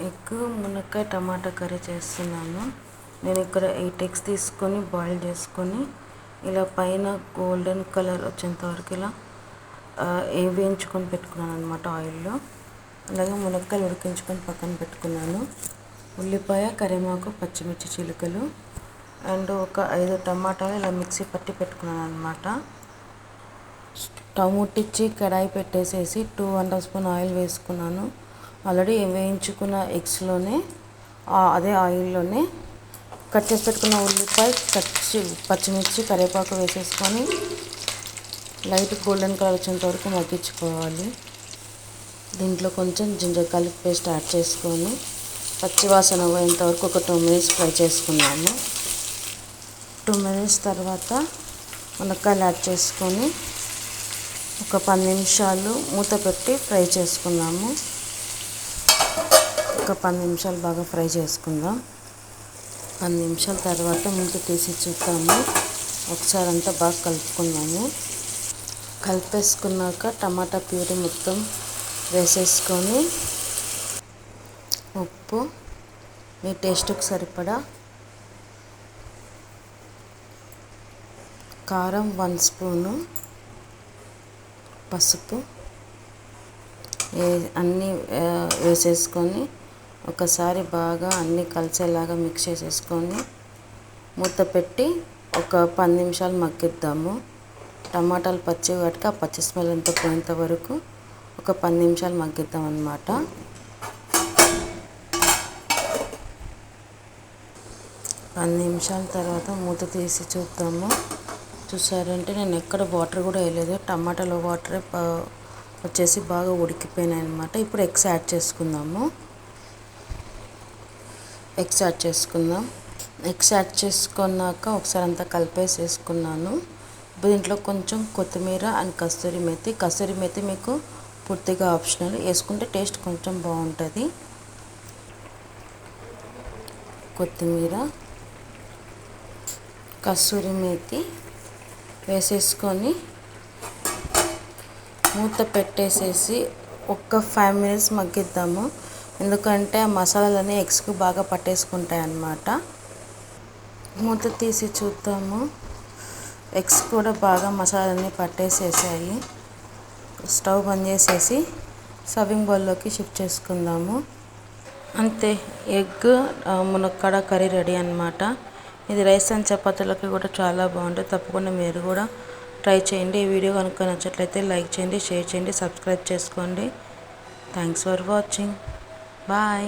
Egg మునక్కాయ టమాటా curry చేస్తున్నాను. నేను ఇక్కడ 8 ఎగ్స్ తీసుకొని బాయిల్ చేసుకొని ఇలా పైన గోల్డెన్ కలర్ వచ్చేంత వరకు ఇలా వేయించుకొని పెట్టుకున్నాను అనమాట ఆయిల్లో. అలాగే మునక్కాయలు ఉడికించుకొని పక్కన పెట్టుకున్నాను. ఉల్లిపాయ, కరివేపాకు, పచ్చిమిర్చి చిలుకలు అండ్ ఒక 5 టమాటాలు ఇలా మిక్సీ పట్టి పెట్టుకున్నాను అనమాట. స్టవ్ ముట్టించి కడాయి పెట్టేసేసి 2½ స్పూన్ ఆయిల్ వేసుకున్నాను. ఆల్రెడీ వేయించుకున్న ఎగ్స్లోనే అదే ఆయిల్లోనే కట్ చేసి పెట్టుకున్న ఉల్లిపాయ, పచ్చిమిర్చి, కరివేపాకు వేసేసుకొని లైట్ గోల్డెన్ కలర్ వచ్చేంత వరకు మగ్గించుకోవాలి. దీంట్లో కొంచెం జింజర్ గార్లిక్ పేస్ట్ యాడ్ చేసుకొని పచ్చివాసన పోయేంత వరకు ఒక 2 మినిట్స్ ఫ్రై చేసుకున్నాము. 2 మినిట్స్ తర్వాత మునక్కాయలు యాడ్ చేసుకొని ఒక 10 నిమిషాలు మూత పెట్టి ఫ్రై చేసుకున్నాము. ఒక 10 నిమిషాలు బాగా ఫ్రై చేసుకుందాం. 10 నిమిషాల తర్వాత మూత తీసి చూద్దాము. ఒకసారి అంతా బాగా కలుపుకున్నాము. కలిపేసుకున్నాక టమాటా ప్యూరీ మొత్తం వేసేసుకొని ఉప్పు, మీ టేస్ట్కి సరిపడా కారం, 1 స్పూను పసుపు అన్నీ వేసేసుకొని ఒకసారి బాగా అన్నీ కలిసేలాగా మిక్స్ చేసేసుకొని మూత పెట్టి ఒక 10 నిమిషాలు మగ్గిద్దాము. టమాటాలు పచ్చి వాటికి ఆ పచ్చి స్మెల్ అంతా పోయేంత వరకు ఒక 10 నిమిషాలు మగ్గిద్దాం అన్నమాట. 10 నిమిషాల తర్వాత మూత తీసి చూద్దాము. చూసారంటే నేను ఎక్కడ వాటర్ కూడా వేయలేదు. టమాటాలో వాటర్ వచ్చేసి బాగా ఉడికిపోయినాయి అన్నమాట. ఇప్పుడు ఎగ్స్ యాడ్ చేసుకుందాము. ఎగ్స్ యాడ్ చేసుకున్నాక ఒకసారి అంతా కలిపేసేసుకున్నాను. దీంట్లో కొంచెం కొత్తిమీర అండ్ కస్తూరి మేతి మీకు పూర్తిగా ఆప్షనల్, వేసుకుంటే టేస్ట్ కొంచెం బాగుంటుంది. కొత్తిమీర, కస్తూరి మేతి వేసేసుకొని మూత పెట్టేసేసి ఒక 5 మినిట్స్ మగ్గిద్దాము. ఎందుకంటే ఆ మసాలాలన్నీ ఎగ్స్కి బాగా పట్టేసుకుంటాయి అన్నమాట. మూత తీసి చూద్దాము. ఎగ్స్ కూడా బాగా మసాలాలన్నీ పట్టేసేసాయి. స్టవ్ బంద్ చేసేసి సర్వింగ్ బౌల్లోకి షిఫ్ట్ చేసుకుందాము. అంతే, ఎగ్ మునక్కాడ కర్రీ రెడీ అన్నమాట. ఇది రైస్ అండ్ చపాతీలకి కూడా చాలా బాగుంటుంది. తప్పకుండా మీరు కూడా ట్రై చేయండి. ఈ వీడియో కనుక నచ్చట్లయితే లైక్ చేయండి, షేర్ చేయండి, సబ్స్క్రైబ్ చేసుకోండి. Thanks for watching. బాయ్.